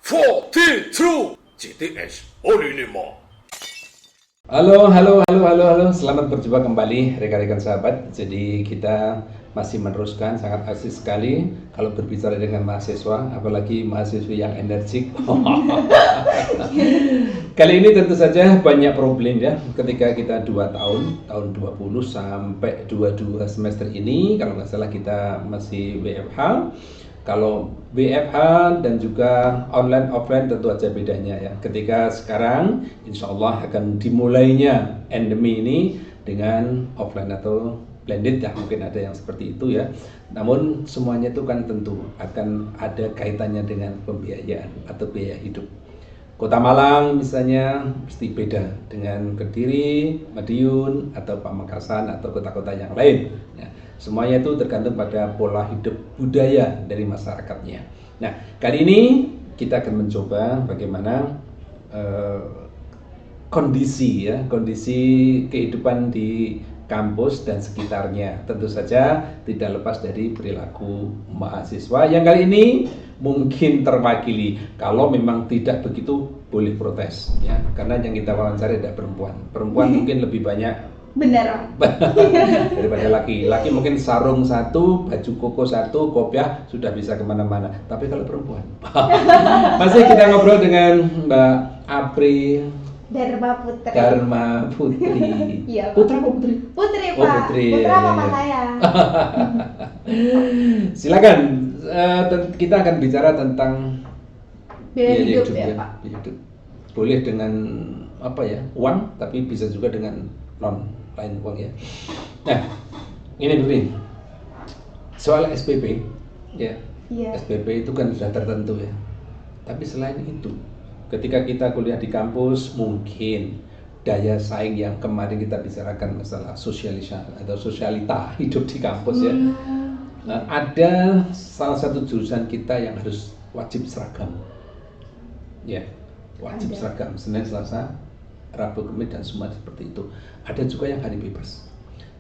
42 GTS Olinima. Halo. Selamat berjumpa kembali rekan-rekan sahabat. Jadi kita masih meneruskan, sangat asik sekali kalau berbicara dengan mahasiswa, apalagi mahasiswa yang energik. Kali ini tentu saja banyak problem ya. Ketika kita 2 tahun 20 sampai 22 semester ini, kalau nggak salah kita masih WFH. Kalau WFH dan juga online offline tentu aja bedanya ya. Ketika sekarang insya Allah akan dimulainya endemi ini dengan offline atau blended ya, mungkin ada yang seperti itu ya. Namun semuanya itu kan tentu akan ada kaitannya dengan pembiayaan atau biaya hidup. Kota Malang misalnya mesti beda dengan Kediri, Madiun, atau Pamekasan atau kota-kota yang lain ya. Semuanya itu tergantung pada pola hidup budaya dari masyarakatnya. Nah, kali ini kita akan mencoba bagaimana kondisi kehidupan di kampus dan sekitarnya. Tentu saja tidak lepas dari perilaku mahasiswa yang kali ini mungkin terwakili. Kalau memang tidak begitu boleh protes ya, karena yang kita wawancara ada perempuan mungkin lebih banyak bener daripada laki mungkin sarung satu, baju koko satu, kopiah sudah bisa kemana-mana. Tapi kalau perempuan masih kita ngobrol dengan Mbak Apri Dharma Putri. Iya, Putra apa Putri? Putri, Oh, Pak. Putri. Putra mama saya. Silakan, kita akan bicara tentang Biaya hidup ya, Pak. biaya hidup. Boleh dengan apa ya, uang, tapi bisa juga dengan non lain uang ya. Nah, ini Putri, soal SPP ya. Iya. SPP itu kan sudah tertentu ya. Tapi selain itu, ketika kita kuliah di kampus, mungkin daya saing yang kemarin kita bicarakan masalah sosialisasi atau sosialita hidup di kampus ya. Nah, ada salah satu jurusan kita yang harus wajib seragam. Ya, wajib seragam Senin, Selasa, Rabu, Kamis dan semua seperti itu. Ada juga yang hari bebas.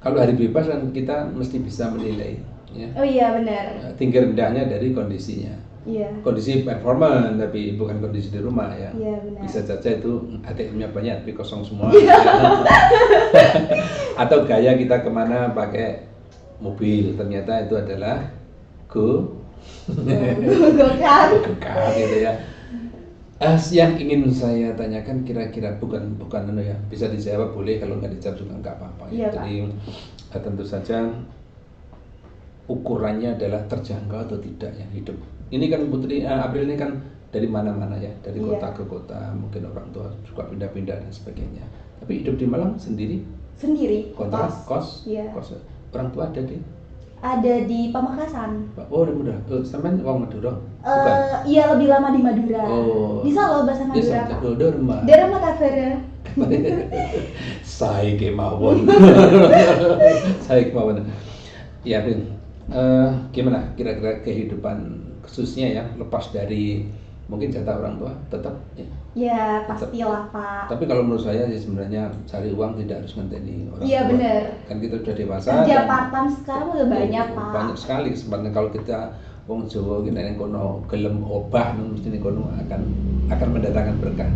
Kalau hari bebas kan kita mesti bisa menilai ya. Oh iya, benar. Tinggi rendahnya dari kondisinya. Iya. Kondisi performa tapi bukan kondisi di rumah ya. Iya, benar. Bisa saja itu ATM-nya banyak tapi kosong semua. Atau gaya kita kemana pakai mobil, ternyata itu adalah Gokar gitu ya. Yang ingin saya tanyakan kira-kira bukan ya, bisa dijawab boleh, kalau nggak dijawab juga nggak apa-apa. Iya, Jadi tentu saja ukurannya adalah terjangkau atau tidak ya hidup. Ini kan Putri April ini kan dari mana-mana ya, dari kota ke kota, mungkin orang tua juga pindah-pindah dan sebagainya. Tapi hidup di Malang sendiri kontrak kos. Iya. Kos. Orang tua ada di? Ada di Pamekasan. Oh, di Madura. Sampean wong Madura? Bukan. Iya, lebih lama di Madura. Oh. Bisa loh bahasa Madura. Bisa, Pak. Dharma. Dharma Kavera. Saya kemauan. Saya kemauan. Ya, Bin. Gimana kira-kira kehidupan khususnya ya, lepas dari mungkin jatah orang tua tetap ya? Ya, pastilah, Pak. Tapi kalau menurut saya sih sebenarnya cari uang tidak harus ngenteni orang tua. Iya, benar. Kan kita sudah dewasa. Kerja part-time sekarang udah banyak, Pak. Banyak sekali kesempatan. Kalau kita wong Jawa gini ning kono gelem obah mesti ning kono akan mendatangkan berkah.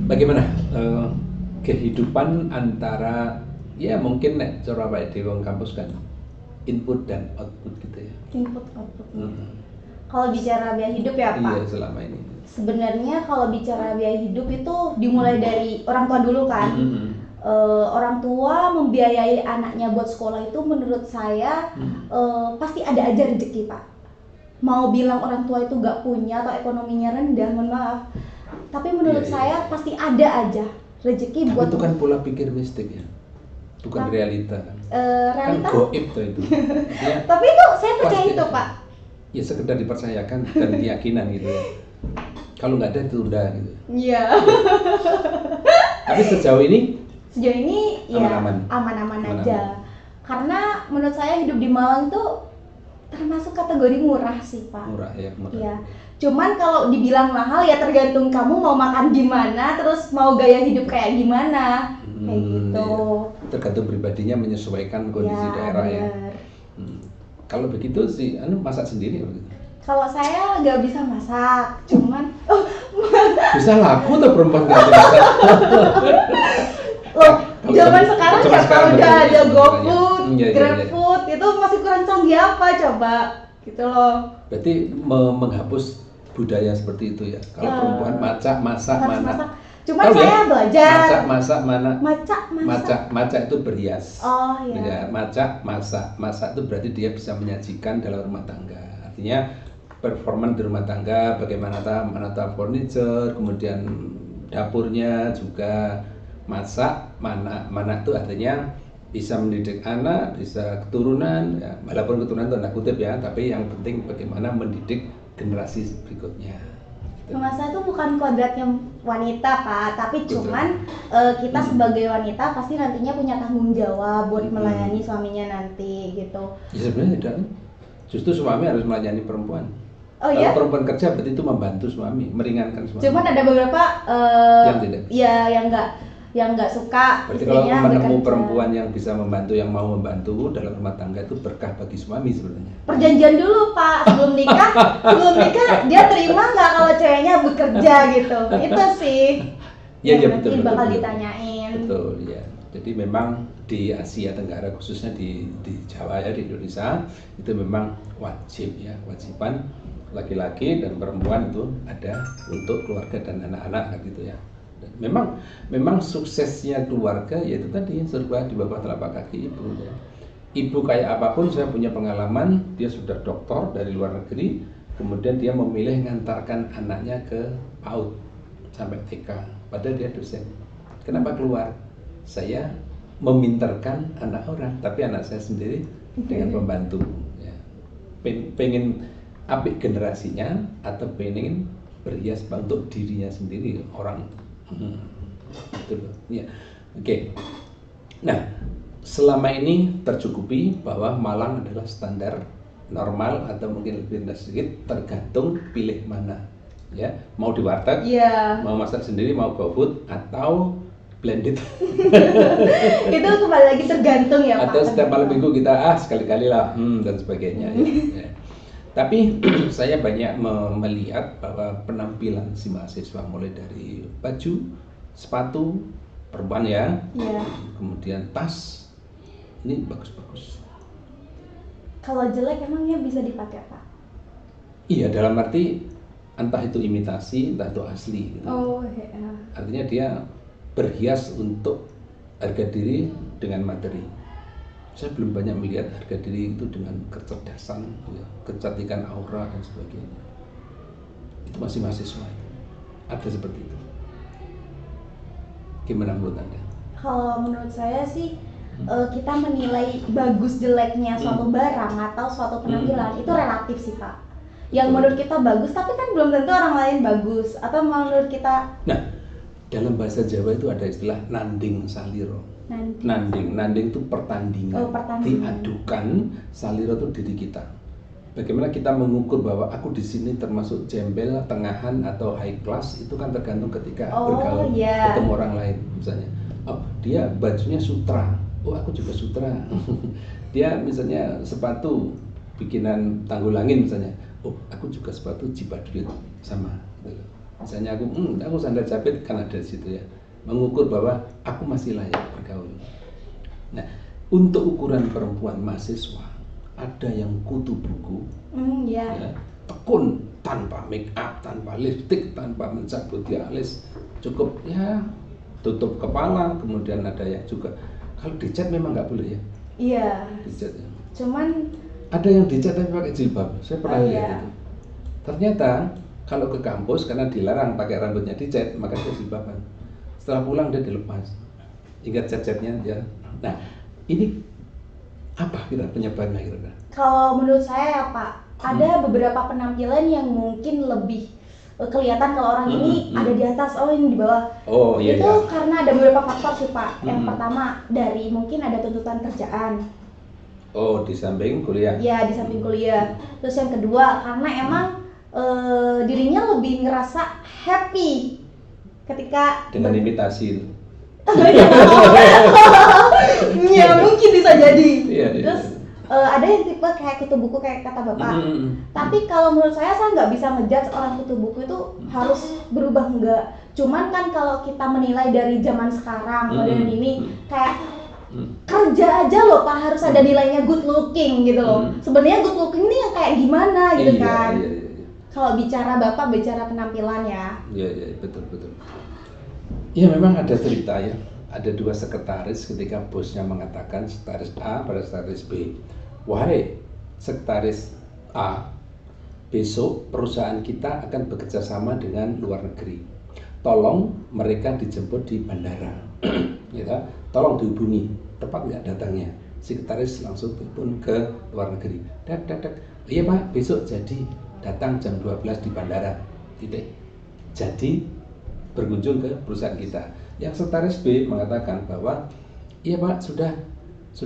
Bagaimana kehidupan antara ya mungkin nek cara awake dhewe wong kampus kan input dan output gitu ya. Input output. Kalau bicara biaya hidup ya, Pak. Iya, selama ini. Sebenarnya kalau bicara biaya hidup itu dimulai dari orang tua dulu kan. Orang tua membiayai anaknya buat sekolah itu menurut saya pasti ada aja rezeki, Pak. Mau bilang orang tua itu nggak punya atau ekonominya rendah, mohon maaf. Tapi menurut saya pasti ada aja rezeki buat. Itu kan pola pikir mistik ya, bukan realita kan. Realita? Kan goib tuh itu. Ya, Tapi itu saya percaya pasti itu, ada. Pak. Ya sekedar dipercayakan dan keyakinan gitu ya. Kalau nggak ada itu udah gitu. Iya. Tapi sejauh ini Ya aman-aman. aman-aman aja. Karena menurut saya hidup di Malang tuh termasuk kategori murah sih, Pak. Murah. Iya. Cuman kalau dibilang mahal ya tergantung kamu mau makan gimana, terus mau gaya hidup kayak gimana. Kayak gitu. Iya. Tergantung pribadinya menyesuaikan kondisi daerah ya. Bener. Kalau begitu sih masak sendiri begitu. Kalau saya nggak bisa masak, cuman Bisa laku tuh perempuan nggak bisa masak. loh, Kalau zaman zaman- sekarang zaman ya sekarang kalau udah betul, ada betul, GoFood, iya. GrabFood, itu masih kurang canggih apa coba? Gitu loh. Berarti menghapus budaya seperti itu ya. Kalau perempuan masak, masak, Harus mana? masak. Cuman Tahu ya? saya belajar. Masak, masak, mana? Masak. Masak itu berhias. Oh iya. Ya, masak itu berarti dia bisa menyajikan dalam rumah tangga. Artinya performan di rumah tangga, bagaimana menata furniture, kemudian dapurnya juga masak, mana itu artinya bisa mendidik anak, bisa keturunan, ya, walaupun keturunan tanda kutip ya, tapi yang penting bagaimana mendidik generasi berikutnya. Gitu. Memasak itu bukan kodratnya wanita Pak, tapi Betul. cuman kita sebagai wanita pasti nantinya punya tanggung jawab buat melayani suaminya nanti gitu. Ya sebenarnya tidak, justru suami harus melayani perempuan. Oh Kalau ya? perempuan kerja berarti itu membantu suami, meringankan suami. Cuman ada beberapa Yang tidak. ya yang nggak suka Berarti kalau istrinya menemu bekerja. perempuan yang bisa membantu, yang mau membantu dalam rumah tangga itu berkah bagi suami sebenarnya. Perjanjian dulu Pak sebelum nikah dia terima nggak kalau ceweknya bekerja gitu. Itu sih Iya, yang iya, nanti betul, bakal betul. ditanyain. Betul ya. Jadi memang di Asia Tenggara khususnya di Jawa ya, di Indonesia itu memang wajib ya, kewajiban laki-laki dan perempuan itu ada untuk keluarga dan anak-anak gitu ya. Dan memang suksesnya keluarga yaitu tadi surga di bawah telapak kaki ibu ya. Ibu kayak apapun, saya punya pengalaman, dia sudah doktor dari luar negeri, kemudian dia memilih ngantarkan anaknya ke PAUD sampai TK, padahal dia dosen. Kenapa keluar? Saya meminterkan anak orang, tapi anak saya sendiri dengan pembantu. Ya. Pengen apik generasinya atau pengen berhias untuk dirinya sendiri orang. Gitu loh. Ya. Oke. Nah, selama ini tercukupi bahwa Malang adalah standar normal atau mungkin lebih rendah sedikit, tergantung pilih mana. Ya, mau di warteg, Iya. mau masak sendiri, mau GoFood atau blended. Itu kembali lagi tergantung ya Pak. Atau setiap malam minggu kita sekali-kali lah dan sebagainya ya. Ya. Tapi saya banyak melihat bahwa penampilan si mahasiswa mulai dari baju, sepatu, perban ya, Iya. kemudian tas, ini bagus-bagus. Kalau jelek emangnya bisa dipakai Pak? Iya, dalam arti entah itu imitasi, entah itu asli. Gitu. Oh iya. Artinya dia berhias untuk harga diri dengan materi. Saya belum banyak melihat harga diri itu dengan kecerdasan, ya, kecantikan aura dan sebagainya. Itu masih mahasiswa. Ada seperti itu. Gimana menurut Anda? Kalau menurut saya sih kita menilai bagus jeleknya suatu barang atau suatu penampilan itu relatif sih Pak. Yang menurut kita bagus tapi kan belum tentu orang lain bagus, atau menurut kita Nah, dalam bahasa Jawa itu ada istilah nanding saliro. Nanding itu pertandingan. Oh, pertandingan. Diadukan, saliro itu diri kita. Bagaimana kita mengukur bahwa aku di sini termasuk jembel, tengahan atau high class, itu kan tergantung ketika bergaul ketemu orang lain misalnya. Oh, dia bajunya sutra. Oh, aku juga sutra. Dia misalnya sepatu bikinan Tanggulangin misalnya. Oh, aku juga sepatu Cibaduyut sama. Gitu. Misalnya aku sandal jepit kan ada di situ ya. Mengukur bahwa aku masih layak bergaul. Nah, untuk ukuran perempuan mahasiswa ada yang kutu buku, ya, tekun tanpa make up, tanpa lipstick, tanpa mencabut alis, cukup ya tutup kepala, kemudian ada yang juga kalau dicat memang nggak boleh ya. Iya. Dicat ya. Cuman ada yang dicat tapi pakai jilbab, saya pernah lihat itu. Ternyata kalau ke kampus karena dilarang pakai rambutnya dicat, maka dia jilbaban. Setelah pulang dia dilepas, ingat cat-catnya ya. Nah, ini apa kira penyebabnya kira-kira? Kalau menurut saya ya Pak, ada beberapa penampilan yang mungkin lebih kelihatan kalau orang ini ada di atas, oh ini di bawah. Oh iya. Itu iya. karena ada beberapa faktor sih Pak. Yang pertama dari mungkin ada tuntutan kerjaan. Oh, di samping kuliah. Ya, di samping kuliah. Terus yang kedua karena emang dirinya lebih ngerasa happy ketika Dengan imitasi itu. ya mungkin bisa jadi. Iya, Terus ada yang tipe kayak kutu buku kayak kata Bapak. Tapi kalau menurut saya nggak bisa ngejudge orang kutu buku itu harus berubah, enggak. Cuman kan kalau kita menilai dari zaman sekarang, modern ini kayak kerja aja loh Pak harus ada nilainya good looking gitu loh. Sebenarnya good looking ini yang kayak gimana gitu kan. Kalau bicara Bapak bicara penampilan ya. Iya, betul. Ya memang ada cerita ya. Ada dua sekretaris ketika bosnya mengatakan sekretaris A pada sekretaris B, wahai sekretaris A, besok perusahaan kita akan bekerja sama dengan luar negeri. Tolong mereka dijemput di bandara. Ya, tolong dihubungi. Tepat nggak datangnya? Sekretaris langsung telepon ke luar negeri. Dak. Iya Pak, besok jadi datang jam 12 di bandara. Jadi berkunjung ke perusahaan kita. Yang sekretaris B mengatakan bahwa iya Pak, sudah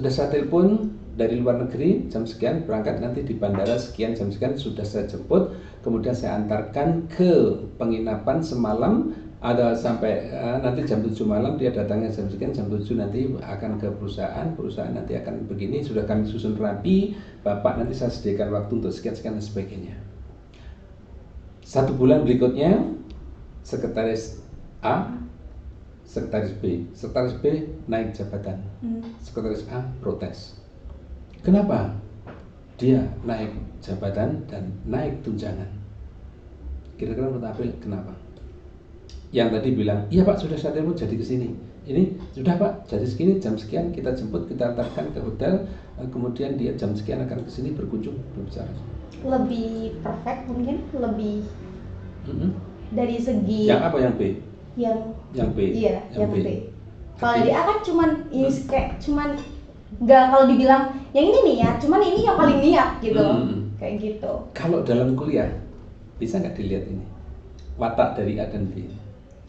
saya telepon dari luar negeri jam sekian, berangkat nanti di bandara sekian jam sekian, sudah saya jemput, kemudian saya antarkan ke penginapan semalam, ada sampai nanti jam 7 malam, dia datangnya jam sekian, jam 7 nanti akan ke perusahaan nanti akan begini, sudah kami susun rapi, Bapak nanti saya sediakan waktu untuk sekian dan sebagainya. 1 bulan berikutnya, sekretaris A, sekretaris B naik jabatan, sekretaris A protes. Kenapa dia naik jabatan dan naik tunjangan? Kira-kira menurut April kenapa? Yang tadi bilang, iya Pak sudah saya telepon jadi kesini. Ini sudah Pak jadi segini jam sekian kita jemput, kita antarkan ke hotel, kemudian dia jam sekian akan kesini berkunjung berbicara. Lebih perfect mungkin, lebih dari segi. Yang apa yang B? Yang B. Iya, yang B. Kalau di A kan cuman nggak, kalau dibilang yang ini nih ya, cuman ini yang paling niat gitu loh. Kayak gitu. Kalau dalam kuliah bisa nggak dilihat ini watak dari A dan B?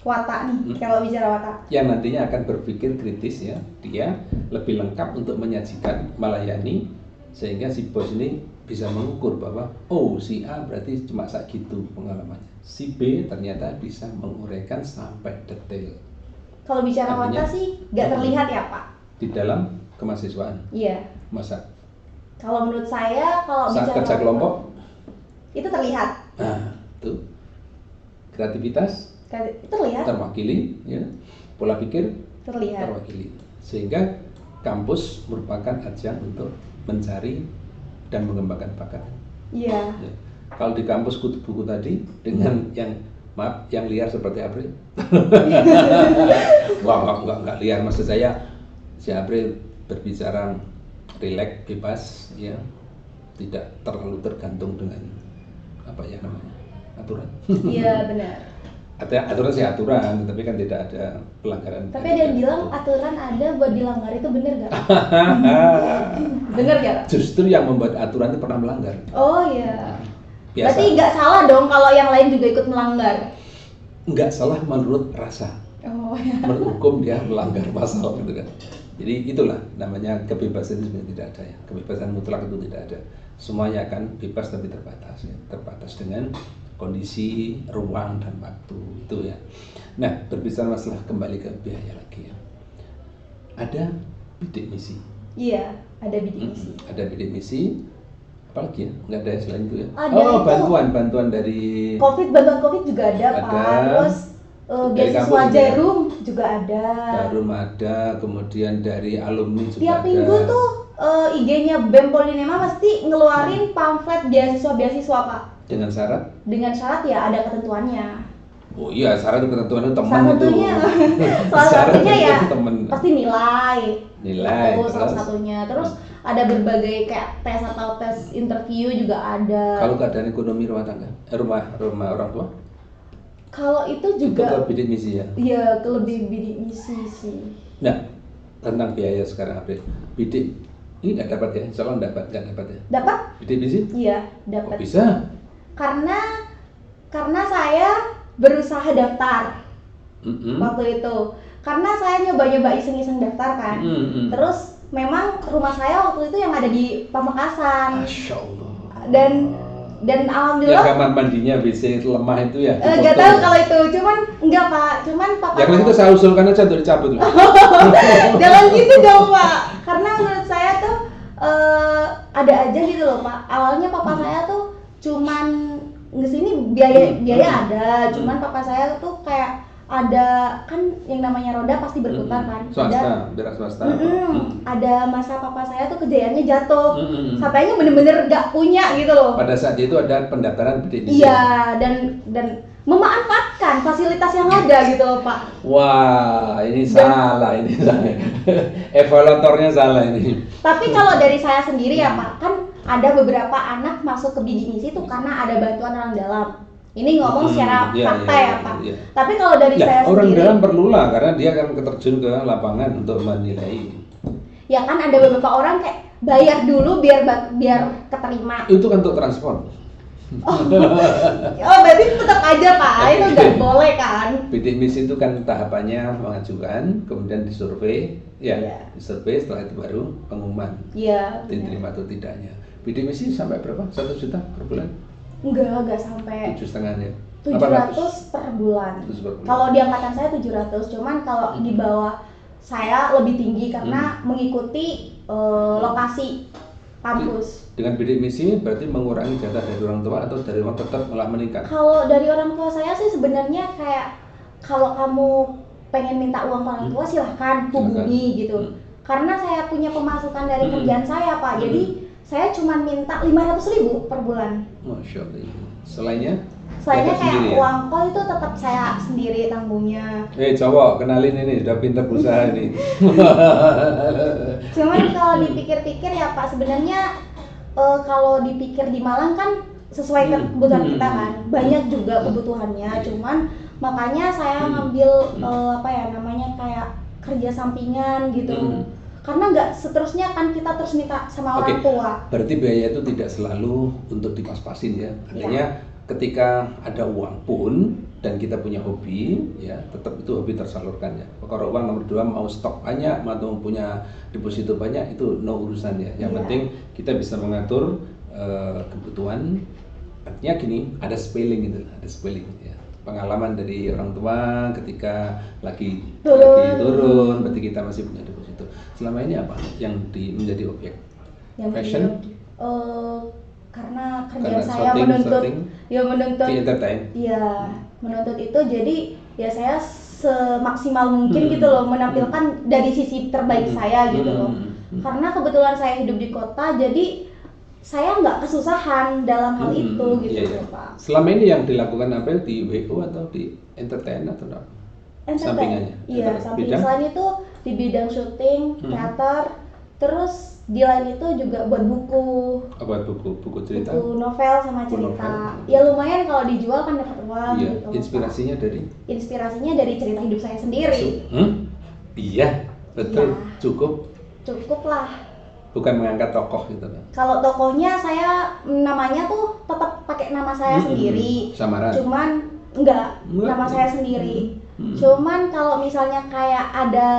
Watak nih, kalau bicara watak. Yang nantinya akan berpikir kritis ya, dia lebih lengkap untuk menyajikan, melayani, sehingga si bos ini bisa mengukur bahwa oh si A berarti cuma segitu pengalamannya, si B ternyata bisa menguraikan sampai detail. Kalau bicara watak sih nggak terlihat ya Pak di dalam kemahasiswaan. Iya. Masa? Kalau menurut saya kalau saat bicara kerja kelompok itu terlihat. Nah, itu kreativitas terlihat. Terwakili, ya. Pola pikir terlihat. Terwakili. Sehingga kampus merupakan ajang untuk mencari dan mengembangkan bakat. Iya. Ya. Kalau di kampus kutu buku tadi dengan yang liar seperti April. Wah, enggak liar, maksud saya si April berbicara rileks, bebas, ya, tidak terlalu tergantung dengan apa ya namanya aturan. Iya benar. Aturan sih aturan, tapi kan tidak ada pelanggaran. Tapi ada yang bilang aturan ada buat dilanggar, itu benar nggak? Benar nggak? Justru yang membuat aturan itu pernah melanggar. Oh iya. Biasa. Berarti nggak salah dong kalau yang lain juga ikut melanggar. Nggak salah menurut rasa. Oh ya. Menurut hukum dia melanggar pasal gitu kan. Jadi itulah namanya kebebasan itu sebenarnya tidak ada ya. Kebebasan mutlak itu tidak ada. Semuanya akan bebas tapi terbatas ya. Terbatas dengan kondisi, ruang dan waktu itu ya. Nah, berbicara masalah kembali ke biaya lagi ya. Ada bidik misi. Iya, ada bidik misi. Ada bidik misi. Apalagi ya? Nggak ada selain itu ya. Ada oh, itu. bantuan dari bantuan COVID juga ada. Pak. Terus beasiswa Jarum juga ada. Jarum ada, kemudian dari alumni juga tiap ada. minggu tuh IG-nya BEM Polinema mesti ngeluarin pamflet beasiswa Pak. Dengan syarat? Dengan syarat ya ada ketentuannya. Oh iya, syarat itu ketentuan itu teman salah itu. Salah satunya ya temen. pasti nilai. Terus salah satunya. Terus ada berbagai kayak tes atau tes interview juga ada. Kalau keadaan ekonomi rumah tangga, rumah orang tua? Kalau itu juga itu bidik misi ya? Iya, lebih bidik misi sih. Nah, tentang biaya sekarang April, bidik ini nggak dapat ya? Insya Allah nggak dapat ya? Dapat? Bidik misi? Iya, dapat. Kok bisa? Karena saya berusaha daftar waktu itu. Karena saya nyoba iseng-iseng daftar kan. Terus memang rumah saya waktu itu yang ada di Pamekasan. Masya Allah. Dan alhamdulillah. Ya kamar mandinya WC lemah itu ya? Gak tahu kalau itu, enggak Pak, papa. Ya kalau itu saya usulkan aja untuk dicabut loh. Jangan gitu dong Pak, karena menurut saya tuh ada aja gitu loh Pak. Awalnya papa saya tuh cuman ngesini biaya ada, cuman papa saya tuh kayak ada kan yang namanya roda pasti berputar kan. Swasta, daerah swasta. Ada masa papa saya tuh kejayaannya jatuh, sampainya bener-bener nggak punya gitu loh. Pada saat itu ada pendaftaran bidik misi. Iya, dan memanfaatkan fasilitas yang ada gitu loh Pak. Wah, ini salah ini. Evaluatornya salah ini. Tapi kalau dari saya sendiri ya Pak, kan ada beberapa anak masuk ke bidik misi itu karena ada bantuan orang dalam. Ini ngomong secara fakta ya Pak. Iya. Tapi kalau dari saya orang sendiri, dalam perlulah karena dia akan terjun ke lapangan untuk menilai. ya kan ada beberapa orang kayak bayar dulu biar keterima. Itu kan untuk transport. Oh berarti tetap aja Pak, itu nggak boleh kan? Bidik misi itu kan tahapannya mengajukan, kemudian disurvei, disurvei, setelah itu baru pengumuman. Iya. Diterima atau tidaknya. Bidik misi sampai berapa? 1 juta per bulan? Enggak sampai 7,5 ya. 700 per bulan. Kalau di angkatan saya 700, cuman kalau di bawah saya lebih tinggi karena mengikuti lokasi kampus. Dengan bidik misi berarti mengurangi jatah dari orang tua atau dari orang tetap malah meningkat? Kalau dari orang tua saya sih sebenarnya kayak kalau kamu pengen minta uang ke orang tua silahkan hubungi gitu. Karena saya punya pemasukan dari kerjaan saya Pak, jadi saya cuma minta 500.000 per bulan. Masya Allah. Selainnya kayak uang kol itu tetap saya sendiri tanggungnya. Cowok, kenalin ini, udah pintar berusaha ini. Cuman kalau dipikir-pikir ya Pak, sebenarnya kalau dipikir di Malang kan sesuai kebutuhan kita kan, banyak juga kebutuhannya. Cuman makanya saya ngambil kayak kerja sampingan gitu. Karena nggak seterusnya kan kita terus minta sama orang tua. Berarti biaya itu tidak selalu untuk dipas-pasin ya. Artinya ketika ada uang pun dan kita punya hobi ya, tetap itu hobi tersalurkan ya. Kalau uang nomor 2 mau stok banyak, mau punya deposito banyak, itu no urusan ya. Yang penting kita bisa mengatur kebutuhan. Artinya gini, ada spelling ya. Pengalaman dari orang tua ketika lagi turun, berarti kita masih punya deposito. Selama ini apa yang menjadi objek? Yang fashion? Karena kerja saya menuntut di entertain. Iya, menuntut itu, jadi ya saya semaksimal mungkin gitu loh menampilkan dari sisi terbaik saya gitu loh. Karena kebetulan saya hidup di kota, jadi saya nggak kesusahan dalam hal itu gitu Pak. Selama ini yang dilakukan apa di WO atau di entertain atau apa? Sampingannya? Iya, samping selain itu di bidang syuting, teater, terus di lain itu juga buat buku. Buat buku cerita? Buku novel sama cerita. Ya lumayan kalau dijual kan dapat uang gitu. Inspirasinya dari? Inspirasinya dari cerita hidup saya sendiri. Iya, betul. Iya. Cukup lah. Bukan mengangkat tokoh gitu kan? Kalau tokohnya saya namanya tuh tetap pakai nama saya sendiri. Samaran? Cuman enggak, nama saya sendiri. Cuman kalau misalnya kayak ada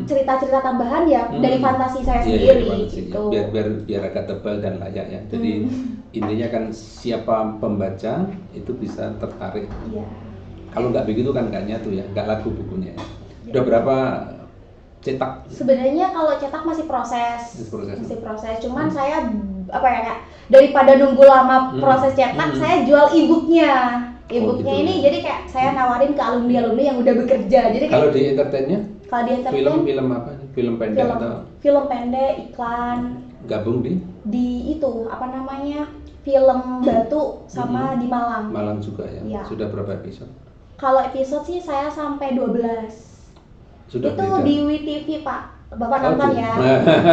cerita-cerita tambahan ya dari fantasi saya sendiri gitu. Biar agak tebal dan layak ya. Jadi intinya kan siapa pembaca itu bisa tertarik. Iya. Kalau nggak begitu kan nggak nyatu ya, nggak laku bukunya. Udah berapa cetak? Sebenarnya kalau cetak masih proses. Cuman saya daripada nunggu lama proses cetak, saya jual e-booknya. E-booknya ini jadi kayak saya nawarin ke alumni yang udah bekerja. Jadi kalau di entertainnya? Kalau di entertain film apa? Film pendek atau? Film pendek, iklan. Gabung di itu film Batu sama di Malang. Malang juga ya. Ya. Sudah berapa episode? Kalau episode sih saya sampai 12. Sudah itu beda. di WTV Pak, Bapak nonton ya.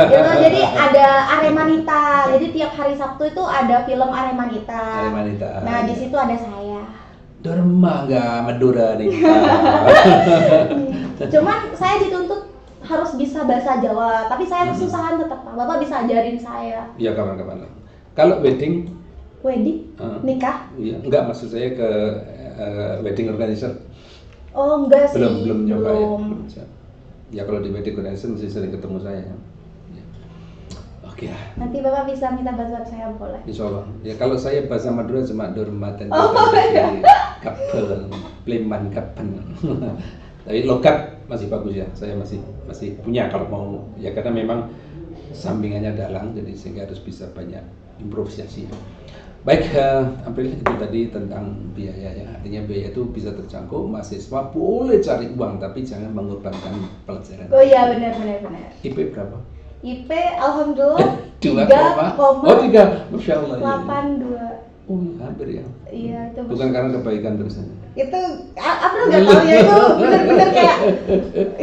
Itu jadi ada Aremanita. Jadi tiap hari Sabtu itu ada film Aremanita. Nah di situ ada saya. Dharma nggak Madura nih. Cuman saya dituntut harus bisa bahasa Jawa, tapi saya kesusahan tetap Pak. Bapak bisa ajarin saya. Iya kapan-kapan. Kalau wedding? Nikah? Iya, enggak, maksud saya ke wedding organizer. Oh enggak sih. Belum nyoba ya. Ya kalau di wedding organizer masih sering ketemu saya. Ya. Oke. Nanti Bapak bisa minta bantuan saya boleh. Insya Allah. Ya kalau saya bahasa Madura cuma dormatan. Kapel, pleman kapan. Tapi logat masih bagus ya. Saya masih punya kalau mau ya, karena memang sampingannya dalang, jadi sehingga harus bisa banyak improvisasi. Baik, April, itu tadi tentang biaya ya. Artinya biaya itu bisa terjangkau, mahasiswa boleh cari uang tapi jangan mengorbankan pelajaran. Oh iya, benar. IP berapa? IP alhamdulillah 3, oh 3, Masya Allah. 82. Oh hampir ya. Iya itu. Bukan karena kebaikan terusan. Itu apa nggak tahu ya, itu benar-benar kayak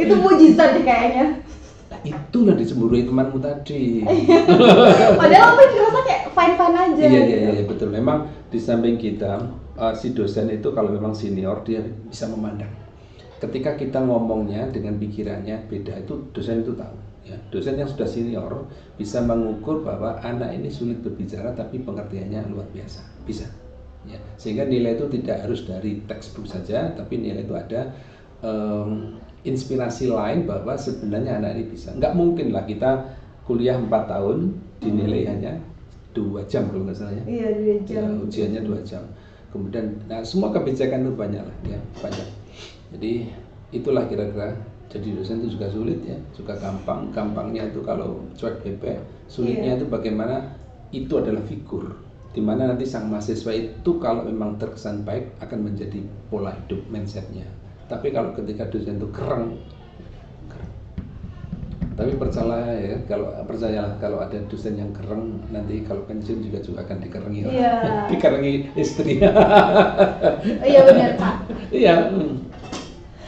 itu mujizat deh kayaknya. Nah, itulah dicemburui temanmu tadi. Padahal apa dirasa kayak fine aja. Iya betul. Memang di samping kita si dosen itu kalau memang senior dia bisa memandang. Ketika kita ngomongnya dengan pikirannya beda, itu dosen itu tahu. Ya, dosen yang sudah senior bisa mengukur bahwa anak ini sulit berbicara tapi pengertiannya luar biasa, bisa. Ya, sehingga nilai itu tidak harus dari textbook saja, tapi nilai itu ada inspirasi lain bahwa sebenarnya anak ini bisa. Nggak mungkin lah kita kuliah 4 tahun dinilai hanya 2 jam kalau nggak salah ya. Iya 2 jam. Ya, ujiannya 2 jam. Kemudian, nah semua kebijakan itu banyak lah, ya banyak. Jadi itulah kira-kira. Jadi dosen itu juga sulit ya, juga gampang. Gampangnya itu kalau cuek bebek, sulitnya itu bagaimana itu adalah figur. Dimana nanti sang mahasiswa itu kalau memang terkesan baik akan menjadi pola hidup mindsetnya. Tapi kalau ketika dosen itu kereng. Tapi percayalah kalau ada dosen yang kereng, nanti kalau pensiun juga akan dikerengi orang. Dikerengi istrinya. Iya benar Pak. Iya.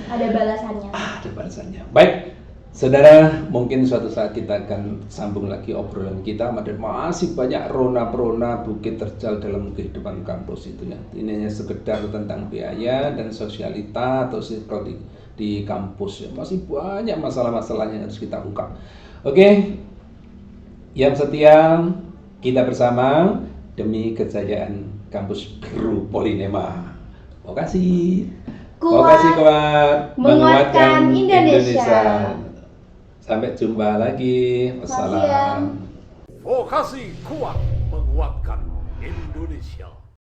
Ada balasannya. Ada balasannya. Baik, saudara, mungkin suatu saat kita akan sambung lagi obrolan kita. Dan masih banyak rona-rona bukit terjal dalam kehidupan kampus itu ya. Ini hanya sekedar tentang biaya dan sosialita atau circle di kampus ya. Masih banyak masalah-masalahnya yang harus kita ungkap. Oke, yang setia, kita bersama demi kejayaan kampus Biru Polinema. Terima kasih. Kuat menguatkan Indonesia. Sampai jumpa lagi. Wassalam. Vokasi kuat menguatkan Indonesia.